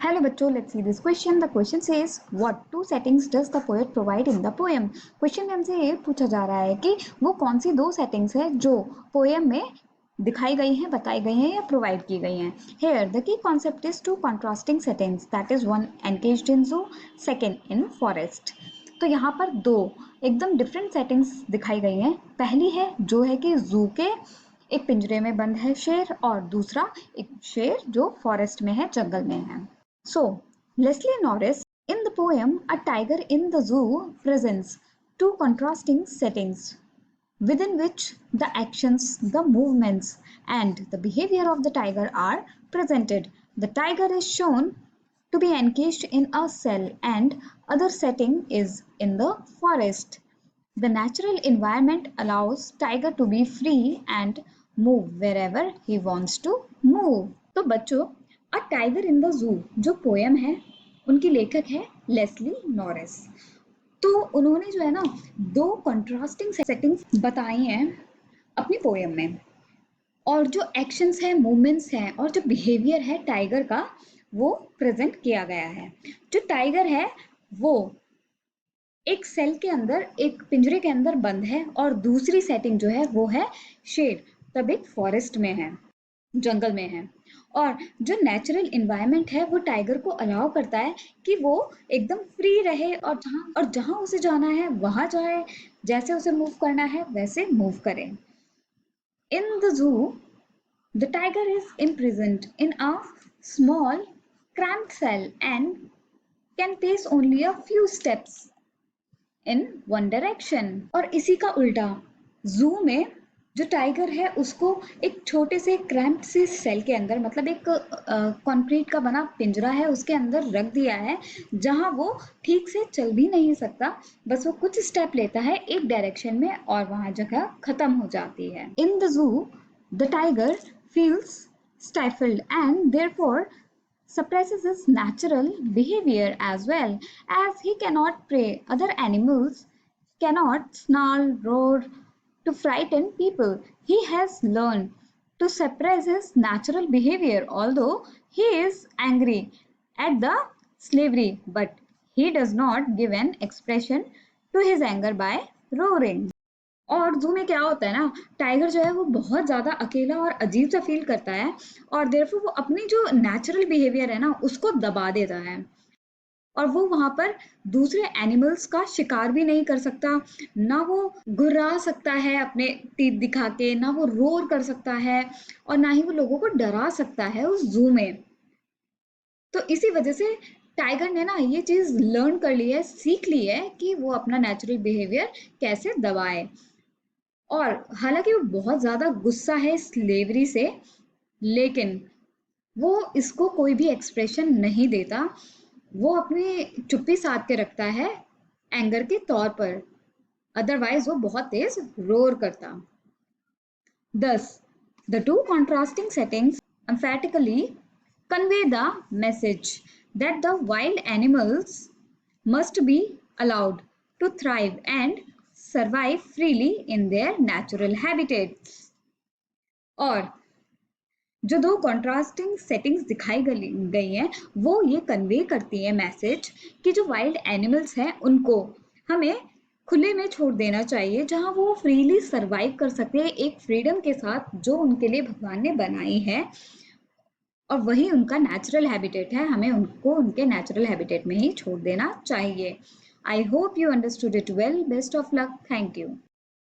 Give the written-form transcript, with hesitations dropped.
Hello बच्चों, let's see this question. The question says, what two settings does the poet provide in the poem? Question में हमसे ये पूछा जा रहा है कि वो कौन सी दो सेटिंग्स है जो पोएम में दिखाई गई हैं, बताई गई हैं या प्रोवाइड की गई हैं. Here the key concept is two contrasting settings, that is one encaged in zoo, second in forest. तो यहाँ पर दो एकदम डिफरेंट सेटिंग्स दिखाई गई हैं. पहली है जो है कि जू के एक पिंजरे में बंद है शेर, और दूसरा एक शेर जो फॉरेस्ट में है, जंगल में है. So, Leslie Norris, in the poem A Tiger in the Zoo, presents two contrasting settings within which the actions, the movements, and the behavior of the tiger are presented. The tiger is shown to be encaged in a cell, and other setting is in the forest. The natural environment allows tiger to be free and move wherever he wants to move. तो बच्चों, a tiger in the zoo जो poem है उनकी लेखक है Leslie Norris. तो उन्होंने जो है ना दो कंट्रास्टिंग सेटिंग्स बताई हैं अपनी पोएम में, और जो एक्शंस है, मूवमेंट्स हैं और जो बिहेवियर है टाइगर का वो प्रेजेंट किया गया है. जो टाइगर है वो एक सेल के अंदर, एक पिंजरे के अंदर बंद है, और दूसरी सेटिंग जो है वो है शेर, तब एक फॉरेस्ट में है, जंगल में है. और जो नेचुरल इन्वायरमेंट है वो टाइगर को अलाउ करता है कि वो एकदम फ्री रहे और जहां उसे जाना है वहां जाए, जैसे उसे मूव करना है वैसे मूव करे. In the zoo the tiger is imprisoned in a small cramped cell and can pace only a few steps in one direction. और इसी का उल्टा जू में जो टाइगर है उसको एक छोटे से क्रैम्प से सेल के अंदर, मतलब एक कंक्रीट का बना पिंजरा है उसके अंदर रख दिया है, जहां वो ठीक से चल भी नहीं सकता, बस वो कुछ स्टेप लेता है एक डायरेक्शन में और वहां जगह खत्म हो जाती है. In the zoo the tiger feels stifled and therefore suppresses his natural behavior as well, as he cannot prey. Other animals cannot snarl, roar to frighten people. He has learned to suppress his natural behavior, although he is angry at the slavery, but he does not give an expression to his anger by roaring. और जू में क्या होता है ना, tiger जो है वो बहुत ज्यादा अकेला और अजीब सा फील करता है, और देयरफॉर वो अपनी जो नेचुरल बिहेवियर है ना उसको दबा देता है, और वो वहां पर दूसरे एनिमल्स का शिकार भी नहीं कर सकता. ना वो गुर्रा सकता है अपने टीथ दिखा के, ना वो रोर कर सकता है, और ना ही वो लोगों को डरा सकता है उस जू में. तो इसी वजह से टाइगर ने ना ये चीज लर्न कर ली है, सीख ली है कि वो अपना नेचुरल बिहेवियर कैसे दबाए. और हालांकि वो बहुत ज्यादा गुस्सा है स्लेवरी से, लेकिन वो इसको कोई भी एक्सप्रेशन नहीं देता, वो अपनी चुप्पी साध के रखता है एंगर के तौर पर, अदरवाइज वो बहुत तेज रोर करता. Thus, the two contrasting settings emphatically convey the message that the wild animals must be allowed to thrive and survive freely in their natural habitats. और जो दो कॉन्ट्रास्टिंग सेटिंग्स दिखाई गई हैं वो ये कन्वे करती है मैसेज कि जो वाइल्ड एनिमल्स हैं उनको हमें खुले में छोड़ देना चाहिए, जहां वो फ्रीली सरवाइव कर सकते हैं एक फ्रीडम के साथ जो उनके लिए भगवान ने बनाई है, और वही उनका नेचुरल हैबिटेट है. हमें उनको उनके नेचुरल हैबिटेट में ही छोड़ देना चाहिए. I hope you understood it well. Best of luck. Thank you.